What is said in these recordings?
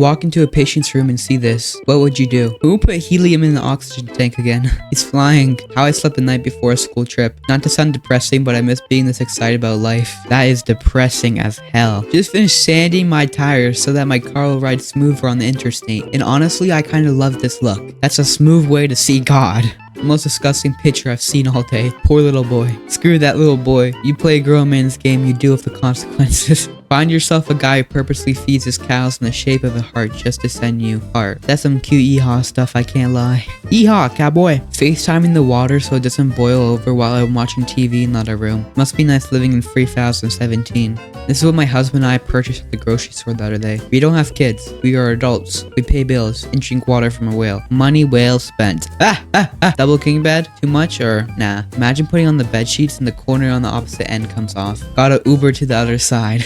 walk into a patient's room and see this, what would you do? Who would put helium in the oxygen tank again? He's flying. How I slept the night before a school trip. Not to sound depressing, but I miss being this excited about life. That is depressing as hell. Just finished sanding my tires so that my car will ride smoother on the interstate. And honestly, I kind of love this look. That's a smooth way to see God. The most disgusting picture I've seen all day. Poor little boy. Screw that little boy. You play a grown man's game, you deal with the consequences. Find yourself a guy who purposely feeds his cows in the shape of a heart just to send you heart. That's some cute yeehaw stuff, I can't lie. Yeehaw, cowboy. FaceTiming the water so it doesn't boil over while I'm watching TV in another room. Must be nice living in 3017. This is what my husband and I purchased at the grocery store the other day. We don't have kids. We are adults. We pay bills and drink water from a whale. Money well spent. Double king bed? Too much or nah? Imagine putting on the bed sheets and the corner on the opposite end comes off. Gotta Uber to the other side.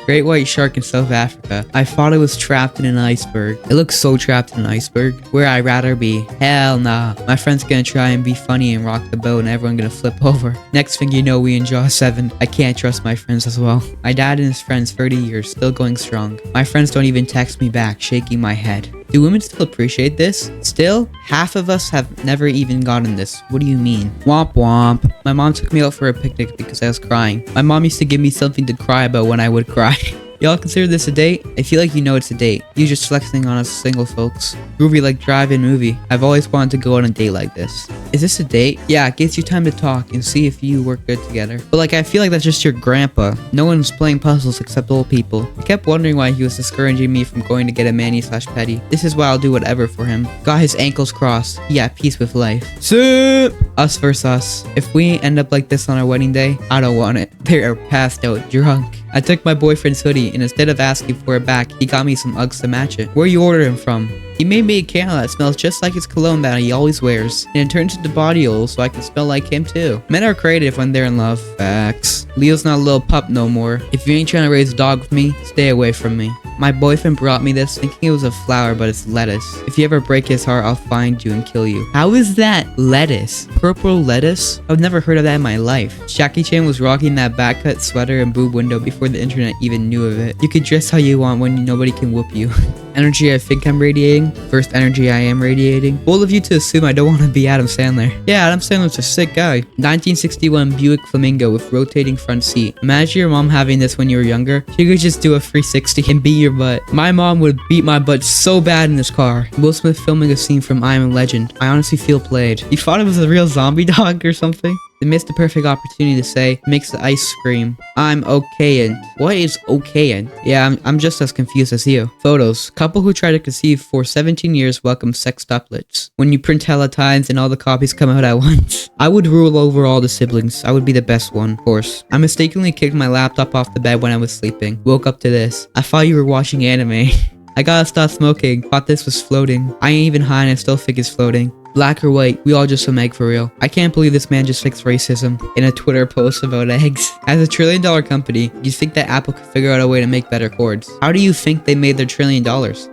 Great white shark in South Africa. I thought it was trapped in an iceberg. It looks so trapped in an iceberg. Where I'd rather be. Hell nah. My friend's gonna try and be funny and rock the boat and everyone gonna flip over. Next thing you know, we in Jaw 7. I can't trust my friends as well. My dad and his friends 30 years, still going strong. My friends don't even text me back, shaking my head. Do women still appreciate this? Still? Half of us have never even gotten this. What do you mean? Womp womp. My mom took me out for a picnic because I was crying. My mom used to give me something to cry about when I would cry. Y'all consider this a date? I feel like you know it's a date. You just flexing on us single folks. Groovy like drive-in movie. I've always wanted to go on a date like this. Is this a date? Yeah, it gives you time to talk and see if you work good together. But like, I feel like that's just your grandpa. No one's playing puzzles except old people. I kept wondering why he was discouraging me from going to get a mani/pedi. This is why I'll do whatever for him. Got his ankles crossed. He at peace with life. Sup? Us versus us. If we end up like this on our wedding day, I don't want it. They are passed out drunk. I took my boyfriend's hoodie and instead of asking for it back, he got me some Uggs to match it. Where you order him from? He made me a candle that smells just like his cologne that he always wears. And it turns into body oil so I can smell like him too. Men are creative when they're in love. Facts. Leo's not a little pup no more. If you ain't trying to raise a dog with me, stay away from me. My boyfriend brought me this thinking it was a flower, but it's lettuce. If you ever break his heart, I'll find you and kill you. How is that lettuce? Purple lettuce? I've never heard of that in my life. Jackie Chan was rocking that backcut sweater and boob window before the internet even knew of it. You could dress how you want when nobody can whoop you. Energy I think I'm radiating. First energy I am radiating. Bold of you to assume I don't want to be Adam Sandler. Yeah, Adam Sandler's a sick guy. 1961 Buick Flamingo with rotating front seat. Imagine your mom having this when you were younger. She could just do a 360 and beat your butt. My mom would beat my butt so bad in this car. Will Smith filming a scene from I Am a Legend. I honestly feel played. You thought it was a real zombie dog or something? They missed the perfect opportunity to say, makes the ice scream. I'm okay and what is okay and? Yeah, I'm just as confused as you. Photos. Couple who try to conceive for 17 years welcome sextuplets. When you print hella times and all the copies come out at once. I would rule over all the siblings. I would be the best one, of course. I mistakenly kicked my laptop off the bed when I was sleeping. Woke up to this. I thought you were watching anime. I gotta stop smoking. Thought this was floating. I ain't even high and I still think it's floating. Black or white, we all just some egg for real. I can't believe this man just fixed racism in a Twitter post about eggs. As a $1 trillion company, you'd think that Apple could figure out a way to make better cords. How do you think they made their $1 trillion?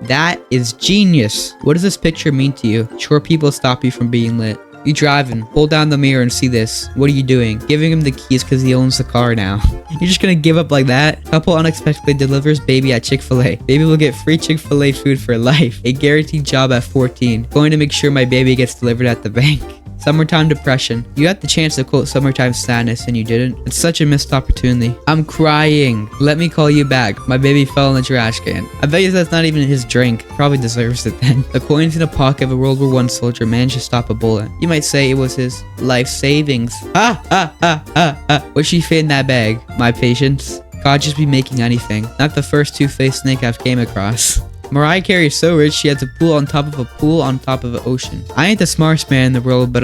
That is genius. What does this picture mean to you? Sure, people stop you from being lit. You driving, pull down the mirror and see this. What are you doing? Giving him the keys because he owns the car now. You're just gonna give up like that? Couple unexpectedly delivers baby at Chick-fil-A. Baby will get free Chick-fil-A food for life. A guaranteed job at 14. Going to make sure my baby gets delivered at the bank. Summertime depression. You had the chance to quote summertime sadness and you didn't. It's such a missed opportunity. I'm crying. Let me call you back. My baby fell in the trash can. I bet you that's not even his drink. Probably deserves it then. The coins in the pocket of a World War I soldier managed to stop a bullet. You might say it was his life savings. What'd she fit in that bag? My patience. God just be making anything. Not the first two-faced snake I've came across. Mariah Carey is so rich she has a pool on top of a pool on top of an ocean. I ain't the smartest man in the world, but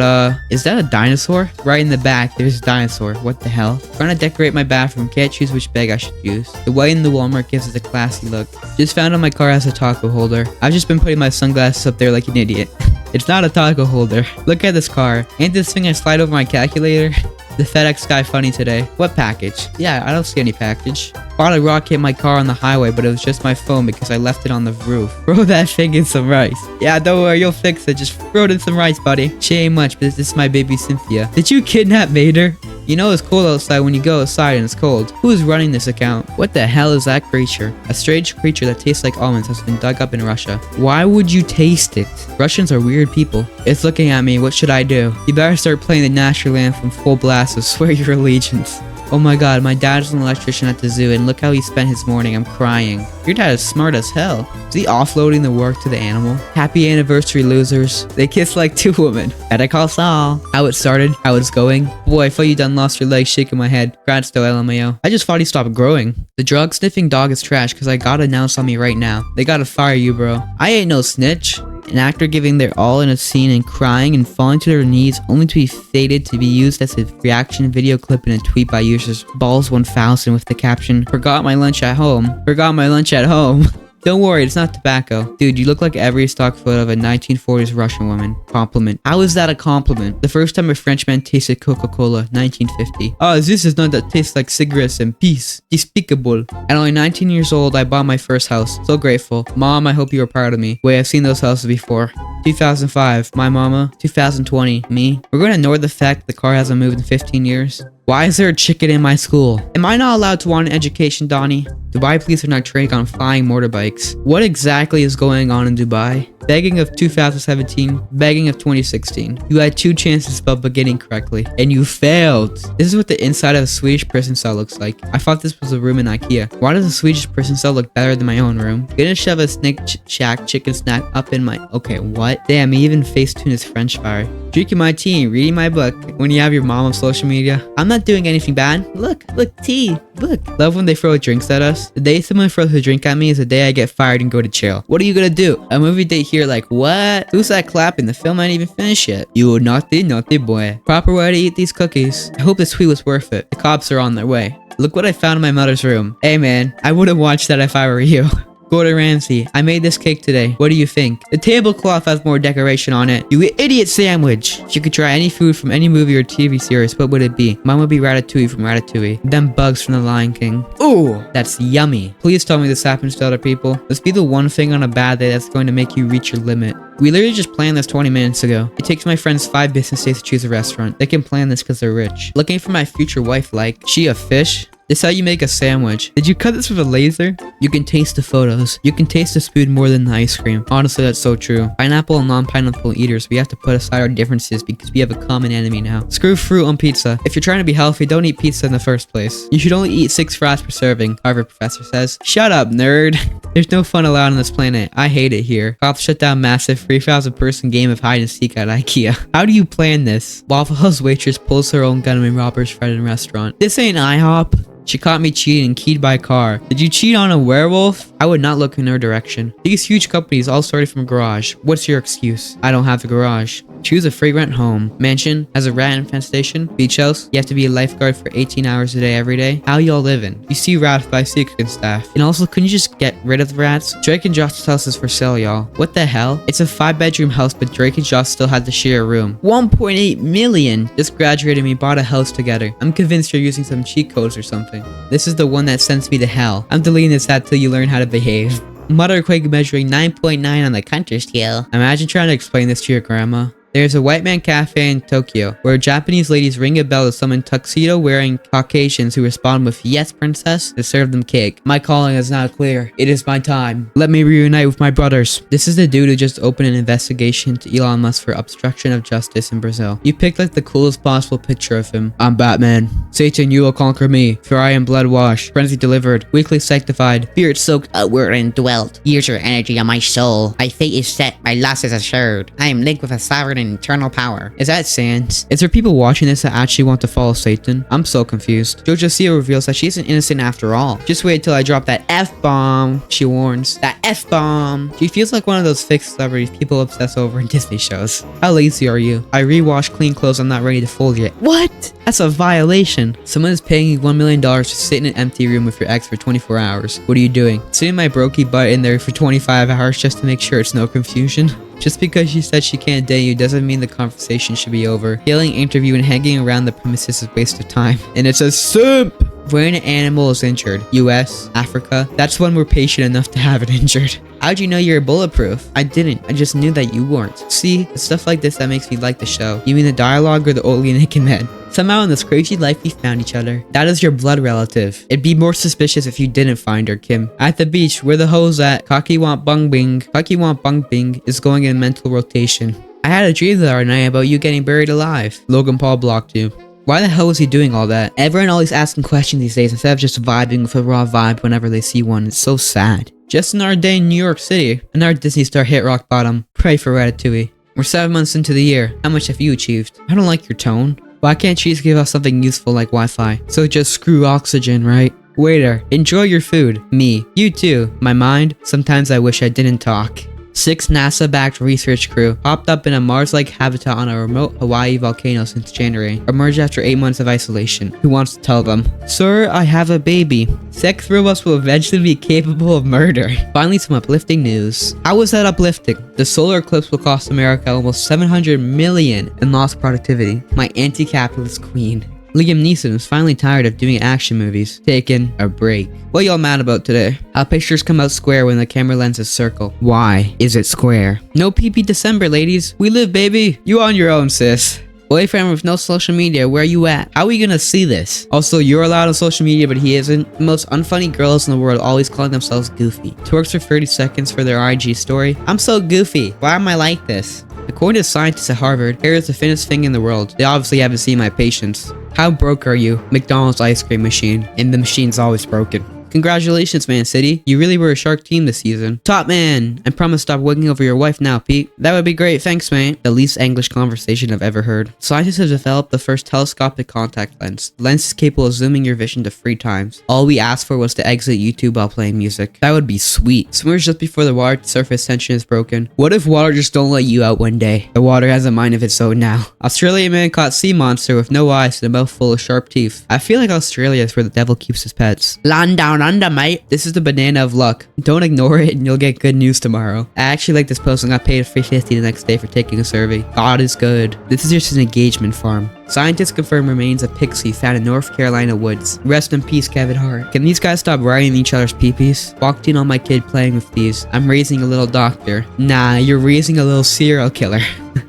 is that a dinosaur? Right in the back, there's a dinosaur. What the hell? Trying to decorate my bathroom, can't choose which bag I should use. The white in the Walmart gives it a classy look. Just found out my car has a taco holder. I've just been putting my sunglasses up there like an idiot. It's not a taco holder. Look at this car. Ain't this thing I slide over my calculator? The FedEx guy funny today. What package? Yeah, I don't see any package. Thought a rock hit my car on the highway, but it was just my phone because I left it on the roof. Throw that thing in some rice. Yeah, don't worry, you'll fix it. Just throw it in some rice, buddy. She ain't much, but this is my baby Cynthia. Did you kidnap Mater? You know it's cold outside when you go outside and it's cold. Who is running this account? What the hell is that creature? A strange creature that tastes like almonds has been dug up in Russia. Why would you taste it? Russians are weird people. It's looking at me. What should I do? You better start playing the national anthem full blast, so swear your allegiance. Oh my god, my dad's an electrician at the zoo and look how he spent his morning. I'm crying. Your dad is smart as hell. Is he offloading the work to the animal? Happy anniversary, losers. They kiss like two women. Better call Saul. How it started, how it's going. Boy, I thought you done lost your leg, shaking my head. Congrats though, LMAO. I just thought he stopped growing. The drug sniffing dog is trash because I got announced on me right now. They gotta fire you, bro. I ain't no snitch. An actor giving their all in a scene and crying and falling to their knees only to be faded to be used as a reaction video clip in a tweet by users balls1000 with the caption, "Forgot my lunch at home. Forgot my lunch at home." Don't worry, it's not tobacco. Dude, you look like every stock photo of a 1940s Russian woman. Compliment. How is that a compliment? The first time a Frenchman tasted Coca-Cola, 1950. Oh, this is not that tastes like cigarettes and peace. Despicable. At only 19 years old, I bought my first house. So grateful. Mom, I hope you are proud of me. Wait, I've seen those houses before. 2005, my mama. 2020, me. We're gonna ignore the fact that the car hasn't moved in 15 years. Why is there a chicken in my school? Am I not allowed to want an education, Donnie? Dubai police are now training on flying motorbikes. What exactly is going on in Dubai? Begging of 2017, begging of 2016. You had 2 chances to spell beginning correctly, and you failed. This is what the inside of a Swedish prison cell looks like. I thought this was a room in IKEA. Why does a Swedish prison cell look better than my own room? Gonna shove a Snake Shack chicken snack up in my... Okay, what? Damn, he even Facetune his French fire. Drinking my tea, reading my book. When you have your mom on social media. I'm not doing anything bad. Look, tea. Look. Love when they throw drinks at us. The day someone throws a drink at me is the day I get fired and go to jail. What are you gonna do? A movie date here like, what? Who's that clapping? The film ain't even finished yet. You naughty boy. Proper way to eat these cookies. I hope this tweet was worth it. The cops are on their way. Look what I found in my mother's room. Hey man, I wouldn't watch that if I were you. Gordon Ramsay, I made this cake today. What do you think? The tablecloth has more decoration on it. You idiot sandwich! If you could try any food from any movie or TV series, what would it be? Mine would be Ratatouille from Ratatouille. Them bugs from The Lion King. Ooh, that's yummy. Please tell me this happens to other people. Let's be the one thing on a bad day that's going to make you reach your limit. We literally just planned this 20 minutes ago. It takes my friends 5 business days to choose a restaurant. They can plan this because they're rich. Looking for my future wife like, she a fish? This is how you make a sandwich. Did you cut this with a laser? You can taste the photos. You can taste the spoon more than the ice cream. Honestly, that's so true. Pineapple and non-pineapple eaters, we have to put aside our differences because we have a common enemy now. Screw fruit on pizza. If you're trying to be healthy, don't eat pizza in the first place. You should only eat 6 fries per serving, Harvard professor says. Shut up, nerd. There's no fun allowed on this planet. I hate it here. Cops shut down massive 3,000 person game of hide and seek at IKEA. How do you plan this? Waffle House waitress pulls her own gun when robbers fried in restaurant. This ain't IHOP. She caught me cheating and keyed by car. Did you cheat on a werewolf? I would not look in her direction. These huge companies all started from a garage. What's your excuse? I don't have the garage. Choose a free rent home. Mansion has a rat infestation. Beach house. You have to be a lifeguard for 18 hours a day every day. How y'all living? You see rats, but I see cooking staff. And also, couldn't you just get rid of the rats? Drake and Josh's house is for sale, y'all. What the hell? It's a 5-bedroom house, but Drake and Josh still had to share a room. 1.8 million. Just graduated and we bought a house together. I'm convinced you're using some cheat codes or something. This is the one that sends me to hell. I'm deleting this ad till you learn how to behave. Motherquake measuring 9.9 on the Country scale. Imagine trying to explain this to your grandma. There's a white man cafe in Tokyo where Japanese ladies ring a bell to summon tuxedo-wearing Caucasians who respond with "Yes, princess," to serve them cake. My calling is now clear. It is my time. Let me reunite with my brothers. This is the dude who just opened an investigation to Elon Musk for obstruction of justice in Brazil. You picked like the coolest possible picture of him. I'm Batman. Satan, you will conquer me, for I am blood washed, frenzy delivered, weekly sanctified, spirit soaked, outward and dwelt. Use your energy on my soul. My fate is set. My loss is assured. I am linked with a sovereign internal power. Is that Sans? Is there people watching this that actually want to follow Satan? I'm so confused. Jojo Seo reveals that she isn't innocent after all. Just wait till I drop that F-bomb, she warns. That F-bomb. She feels like one of those fake celebrities people obsess over in Disney shows. How lazy are you? I rewash clean clothes I'm not ready to fold yet. What? That's a violation. Someone is paying you $1 million to sit in an empty room with your ex for 24 hours. What are you doing? Sitting my brokey butt in there for 25 hours just to make sure it's no confusion? Just because she said she can't date you doesn't mean the conversation should be over. Failing interview and hanging around the premises is a waste of time. And it's a simp! When an animal is injured, US, Africa, that's when we're patient enough to have it injured. How'd you know you're bulletproof? I didn't. I just knew that you weren't. See, it's stuff like this that makes me like the show. You mean the dialogue or the oldly naked men? Somehow in this crazy life we found each other. That is your blood relative. It'd be more suspicious if you didn't find her, Kim. At the beach, where the hoes at? Kaki want bung bing. Kaki want bung bing is going in mental rotation. I had a dream the other night about you getting buried alive. Logan Paul blocked you. Why the hell is he doing all that? Everyone always asking questions these days instead of just vibing with a raw vibe whenever they see one. It's so sad. Just another day in New York City. Another Disney star hit rock bottom. Pray for Ratatouille. We're 7 months into the year. How much have you achieved? I don't like your tone. Why can't you just give us something useful like Wi-Fi? So just screw oxygen, right? Waiter, enjoy your food. Me. You too. My mind. Sometimes I wish I didn't talk. 6 NASA-backed research crew popped up in a Mars-like habitat on a remote Hawaii volcano since January. Emerged after 8 months of isolation. Who wants to tell them? Sir, I have a baby. Sex robots will eventually be capable of murder. Finally, some uplifting news. How was that uplifting? The solar eclipse will cost America almost $700 million in lost productivity. My anti-capitalist queen. Liam Neeson is finally tired of doing action movies, taking a break. What y'all mad about today? How pictures come out square when the camera lens is circle? Why is it square? No PP December, ladies. We live, baby. You on your own, sis. Boyfriend with no social media, where you at? How are we gonna see this? Also, you're allowed on social media, but he isn't. The most unfunny girls in the world always calling themselves goofy. Twerks for 30 seconds for their IG story. I'm so goofy. Why am I like this? According to scientists at Harvard, hair is the thinnest thing in the world. They obviously haven't seen my patience. How broke are you? McDonald's ice cream machine. And the machine's always broken. Congratulations, Man City. You really were a shark team this season. Top man! I promise stop wigging over your wife now, Pete. That would be great, thanks, mate. The least English conversation I've ever heard. Scientists have developed the first telescopic contact lens. The lens is capable of zooming your vision to 3 times. All we asked for was to exit YouTube while playing music. That would be sweet. Swimmers just before the water surface tension is broken. What if water just don't let you out one day? The water has a mind of its own now. Australian man caught sea monster with no eyes and a mouth full of sharp teeth. I feel like Australia is where the devil keeps his pets. Land down under, mate. This is the banana of luck. Don't ignore it and you'll get good news tomorrow. I actually like this post and got paid $3.50 the next day for taking a survey. God is good. This is just an engagement farm. Scientists confirm remains of pixie found in North Carolina woods. Rest in peace, Kevin Hart. Can these guys stop riding each other's peepees? Walked in on my kid playing with these. I'm raising a little doctor. Nah, you're raising a little serial killer.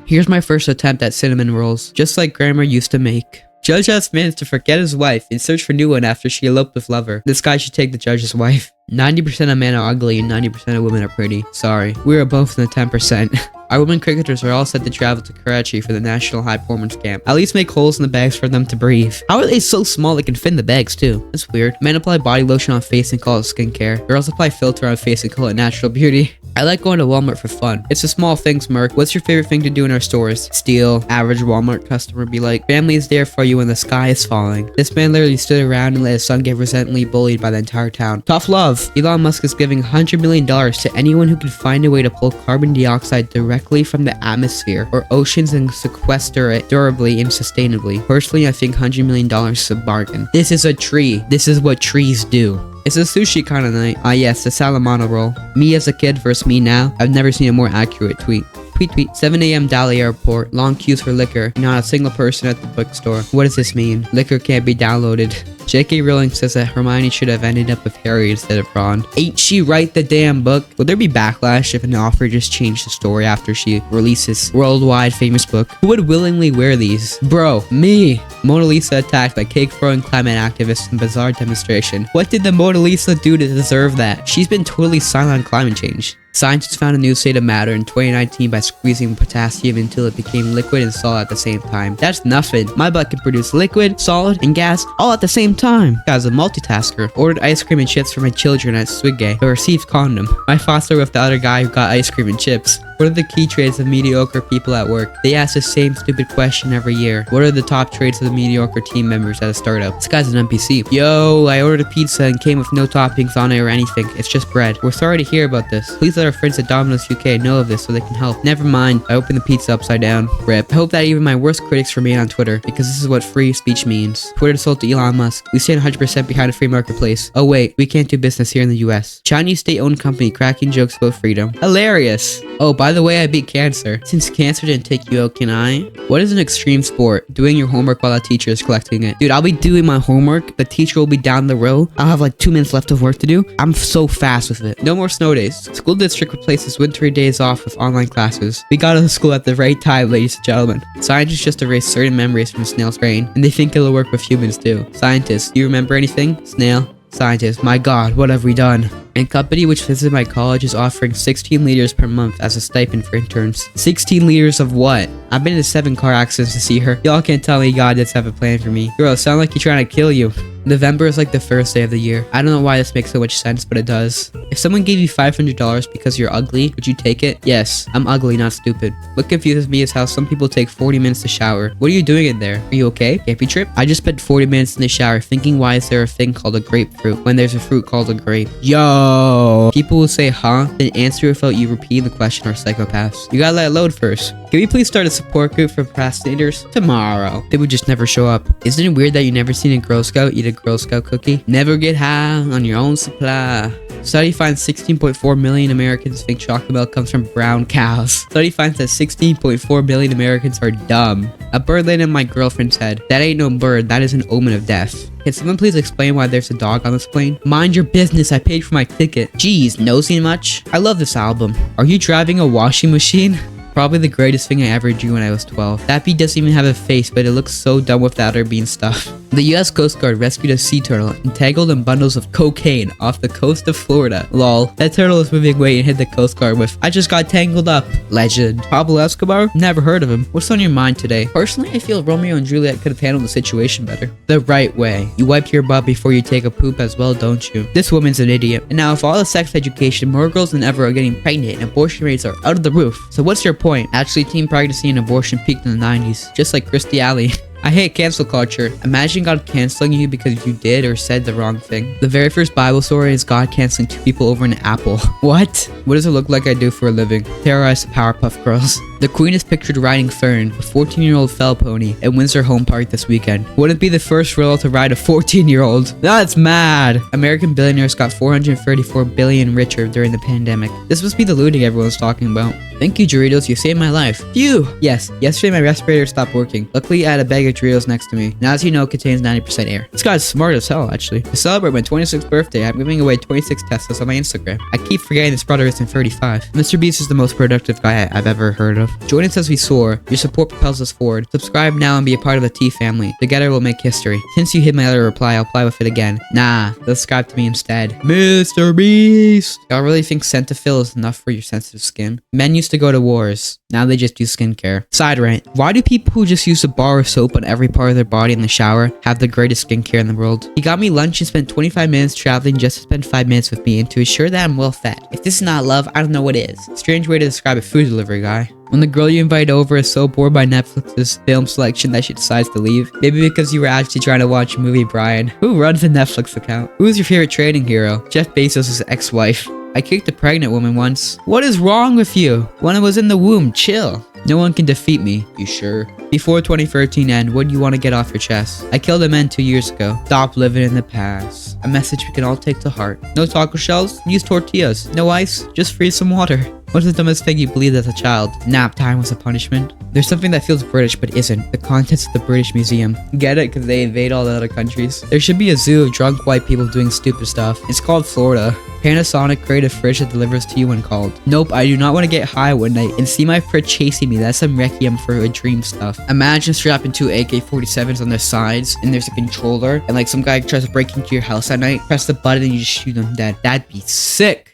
Here's my first attempt at cinnamon rolls, just like grandma used to make. Judge asks man to forget his wife and search for new one after she eloped with lover. This guy should take the judge's wife. 90% of men are ugly and 90% of women are pretty. Sorry, we are both in the 10%. Our women cricketers are all set to travel to Karachi for the National High Performance Camp. At least make holes in the bags for them to breathe. How are they so small they can fit in the bags too? That's weird. Men apply body lotion on face and call it skincare. Girls apply filter on face and call it natural beauty. I like going to Walmart for fun. It's the small things, Merc. What's your favorite thing to do in our stores? Steal. Average Walmart customer be like, family is there for you when the sky is falling. This man literally stood around and let his son get resentfully bullied by the entire town. Tough love. Elon Musk is giving $100 million to anyone who can find a way to pull carbon dioxide directly from the atmosphere or oceans and sequester it durably and sustainably. Personally, I think $100 million is a bargain. This is a tree. This is what trees do. It's a sushi kind of night. Ah yes, the Salamano roll. Me as a kid versus me now. I've never seen a more accurate tweet. Tweet. 7 a.m. Dali Airport. Long queues for liquor. Not a single person at the bookstore. What does this mean? Liquor can't be downloaded. J.K. Rowling says that Hermione should have ended up with Harry instead of Ron. Ain't she write the damn book? Will there be backlash if an author just changed the story after she releases worldwide famous book? Who would willingly wear these? Bro, me! Mona Lisa attacked by cake-throwing climate activists in bizarre demonstration. What did the Mona Lisa do to deserve that? She's been totally silent on climate change. Scientists found a new state of matter in 2019 by squeezing potassium until it became liquid and solid at the same time. That's nothing. My butt can produce liquid, solid, and gas all at the same time. Guy's a multitasker. Ordered ice cream and chips for my children at Swiggy, but received condom. My thoughts are with the other guy who got ice cream and chips. What are the key traits of mediocre people at work? They ask the same stupid question every year. What are the top traits of the mediocre team members at a startup? This guy's an NPC. Yo, I ordered a pizza and came with no toppings on it or anything. It's just bread. We're sorry to hear about this. Please let our friends at Domino's UK know of this so they can help. Never mind. I opened the pizza upside down. Rip. I hope that even my worst critics remain on Twitter because this is what free speech means. Twitter sold to Elon Musk. We stand 100% behind a free marketplace. Oh wait, we can't do business here in the US. Chinese state-owned company cracking jokes about freedom. Hilarious. Oh, by By the way, I beat cancer. Since cancer didn't take you out, can I? What is an extreme sport? Doing your homework while a teacher is collecting it. Dude, I'll be doing my homework. The teacher will be down the row. I'll have like 2 minutes left of work to do. I'm so fast with it. No more snow days. School district replaces wintry days off with online classes. We got out of school at the right time, ladies and gentlemen. Scientists just erase certain memories from a snail's brain, and they think it'll work with humans too. Scientists, do you remember anything? Snail? Scientist, my god, what have we done? A company which visited my college is offering 16 liters per month as a stipend for interns. 16 liters of what? I've been in 7 car accidents to see her. Y'all can't tell me God doesn't have a plan for me. Bro, sound like you're trying to kill you. November is like the first day of the year. I don't know why this makes so much sense, but it does. If someone gave you $500 because you're ugly, would you take it? Yes, I'm ugly, not stupid. What confuses me is how some people take 40 minutes to shower. What are you doing in there? Are you okay? Camping trip? I just spent 40 minutes in the shower thinking, why is there a thing called a grapefruit when there's a fruit called a grape? Yo! People will say, huh? Then answer without you repeating the question, or psychopaths. You gotta let it load first. Can we please start a support group for procrastinators? Tomorrow. They would just never show up. Isn't it weird that you never seen a Girl Scout eat a Girl Scout cookie? Never get high on your own supply. Study finds 16.4 million Americans think chocolate milk comes from brown cows. Study finds that 16.4 billion Americans are dumb. A bird landed on my girlfriend's head. That ain't no bird, that is an omen of death. Can someone please explain why there's a dog on this plane? Mind your business, I paid for my ticket. Jeez, nosy much? I love this album. Are you driving a washing machine? Probably the greatest thing I ever drew when I was 12. That bee doesn't even have a face, but it looks so dumb without her being stuffed. The US Coast Guard rescued a sea turtle entangled in bundles of cocaine off the coast of Florida. Lol. That turtle is moving away and hit the Coast Guard with, I just got tangled up. Legend. Pablo Escobar? Never heard of him. What's on your mind today? Personally, I feel Romeo and Juliet could have handled the situation better. The right way. You wipe your butt before you take a poop as well, don't you? This woman's an idiot. And now with all the sex education, more girls than ever are getting pregnant and abortion rates are out of the roof. So what's your point? Actually, teen pregnancy and abortion peaked in the 90s, just like Christy Alley. I hate cancel culture. Imagine God canceling you because you did or said the wrong thing. The very first Bible story is God canceling 2 people over an apple. What? What does it look like I do for a living? Terrorize the Powerpuff Girls. The Queen is pictured riding Fern, a 14-year-old fell pony, at Windsor Home Park this weekend. Wouldn't be the first royal to ride a 14-year-old. That's mad! American billionaires got 434 billion richer during the pandemic. This must be the looting everyone's talking about. Thank you, Doritos, you saved my life. Phew! Yes, yesterday my respirator stopped working. Luckily, I had a bag of Doritos next to me. And as you know, it contains 90% air. This guy's smart as hell, actually. To celebrate my 26th birthday, I'm giving away 26 Teslas on my Instagram. I keep forgetting this brother isn't 35. Mr. Beast is the most productive guy I've ever heard of. Join us as we soar. Your support propels us forward. Subscribe now and be a part of the T family. Together we'll make history. Since you hit my other reply, I'll apply with it again. Nah, subscribe to me instead. Mr. Beast! Y'all really think Cetaphil is enough for your sensitive skin? Men used to go to wars. Now they just do skincare. Side rant. Why do people who just use a bar of soap on every part of their body in the shower have the greatest skincare in the world? He got me lunch and spent 25 minutes traveling just to spend 5 minutes with me and to ensure that I'm well fed. If this is not love, I don't know what is. Strange way to describe a food delivery guy. When the girl you invite over is so bored by Netflix's film selection that she decides to leave. Maybe because you were actually trying to watch a movie, Brian. Who runs a Netflix account? Who's your favorite trading hero? Jeff Bezos' ex-wife. I kicked a pregnant woman once. What is wrong with you? When I was in the womb, chill. No one can defeat me. You sure? Before 2013 end, what do you want to get off your chest? I killed a man 2 years ago. Stop living in the past. A message we can all take to heart. No taco shells? Use tortillas. No ice? Just freeze some water. What's the dumbest thing you believed as a child? Nap time was a punishment. There's something that feels British but isn't. The contents of the British Museum. Get it? Because they invade all the other countries. There should be a zoo of drunk white people doing stupid stuff. It's called Florida. Panasonic create a fridge that delivers to you when called. Nope, I do not want to get high one night and see my fridge chasing me. That's some requiem for a dream stuff. Imagine strapping 2 AK-47s on their sides and there's a controller and like some guy tries to break into your house at night. Press the button and you just shoot them dead. That'd be sick.